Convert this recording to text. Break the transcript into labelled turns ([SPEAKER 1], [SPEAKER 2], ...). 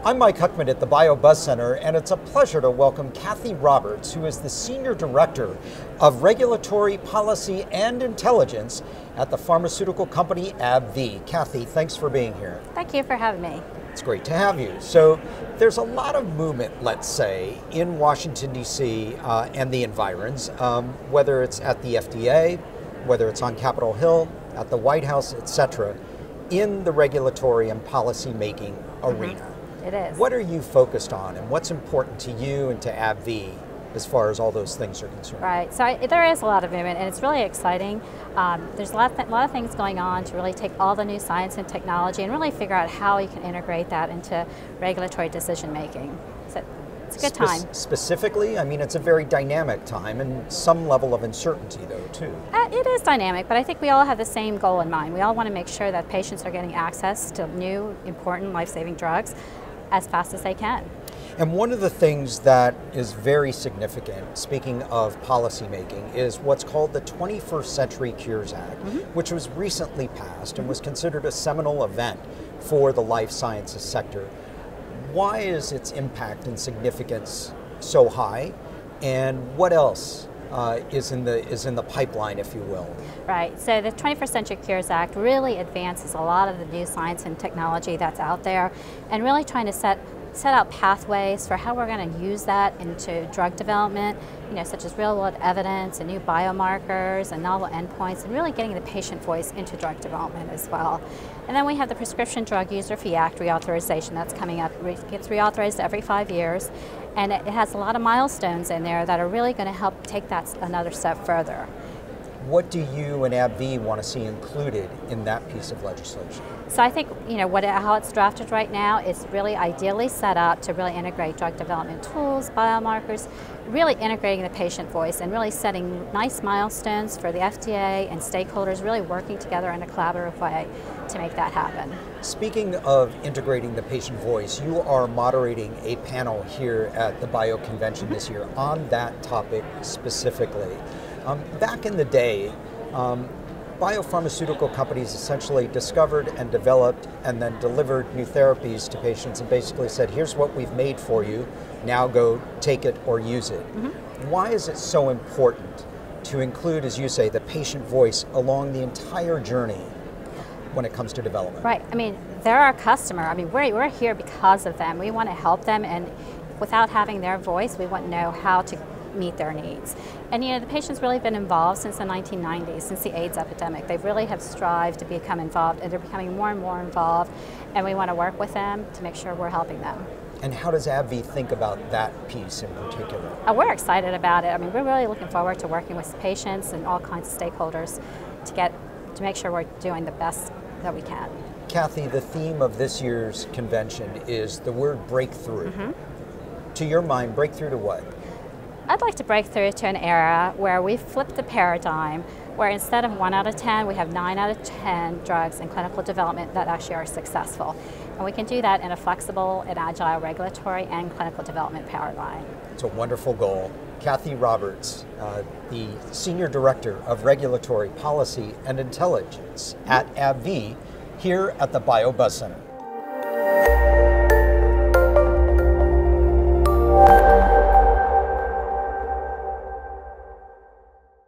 [SPEAKER 1] I'm Mike Huckman at the BioBuzz Center, and it's a pleasure to welcome Khyati Roberts, who is the Senior Director of Regulatory Policy and Intelligence at the pharmaceutical company Abbvie. Khyati, thanks for being here.
[SPEAKER 2] Thank you for having me.
[SPEAKER 1] It's great to have you. So there's a lot of movement, let's say, in Washington, D.C. And the environs, whether it's at the FDA, whether it's on Capitol Hill, at the White House, etc., in the regulatory and policy making arena.
[SPEAKER 2] It is.
[SPEAKER 1] What are you focused on, and what's important to you and to Abbvie as far as all those things are concerned?
[SPEAKER 2] Right, so there is a lot of movement, and it's really exciting. There's a lot of things going on to really take all the new science and technology and really figure out how you can integrate that into regulatory decision making. So it's a good time.
[SPEAKER 1] Specifically, I mean, it's a very dynamic time and some level of uncertainty, though, too.
[SPEAKER 2] It is dynamic, but I think we all have the same goal in mind. We all want to make sure that patients are getting access to new, important, life-saving drugs as fast as they can.
[SPEAKER 1] And one of the things that is very significant, speaking of policymaking, is what's called the 21st Century Cures Act, which was recently passed and was considered a seminal event for the life sciences sector. Why is its impact and significance so high, and what else is in the pipeline, if you will?
[SPEAKER 2] Right, so the 21st Century Cures Act really advances a lot of the new science and technology that's out there, and really trying to set out pathways for how we're going to use that into drug development, such as real-world evidence and new biomarkers and novel endpoints, and really getting the patient voice into drug development as well. And then we have the Prescription Drug User Fee Act reauthorization that's coming up. It gets reauthorized every 5 years, and it has a lot of milestones in there that are really going to help take that another step further.
[SPEAKER 1] What do you and Abbvie want to see included in that piece of legislation?
[SPEAKER 2] So I think, how it's drafted right now is really ideally set up to really integrate drug development tools, biomarkers, really integrating the patient voice and really setting nice milestones for the FDA and stakeholders, really working together in a collaborative way to make that happen. Speaking
[SPEAKER 1] of integrating the patient voice, you are moderating a panel here at the Bio Convention this year on that topic specifically. Back in the day, biopharmaceutical companies essentially discovered and developed and then delivered new therapies to patients and basically said, here's what we've made for you, now go take it or use it. Why is it so important to include, as you say, the patient voice along the entire journey when it comes to development? Right,
[SPEAKER 2] I mean, they're our customer. I mean, we're here because of them. We want to help them, and without having their voice, we won't know how to meet their needs. And the patient's really been involved since the 1990s, since the AIDS epidemic. They really have strived to become involved, and they're becoming more and more involved, and we want to work with them to make sure we're helping them.
[SPEAKER 1] And how does Abbvie think about that piece in particular?
[SPEAKER 2] We're excited about it. I mean, we're really looking forward to working with patients and all kinds of stakeholders to make sure we're doing the best that we can.
[SPEAKER 1] Khyati, the theme of this year's convention is the word breakthrough. To your mind, breakthrough to what?
[SPEAKER 2] I'd like to break through to an era where we've flipped the paradigm, where instead of 1 out of 10, we have 9 out of 10 drugs in clinical development that actually are successful. And we can do that in a flexible and agile regulatory and clinical development paradigm.
[SPEAKER 1] It's a wonderful goal. Khyati Roberts, the Senior Director of Regulatory Policy and Intelligence at Abbvie, here at the BioBuzz Center.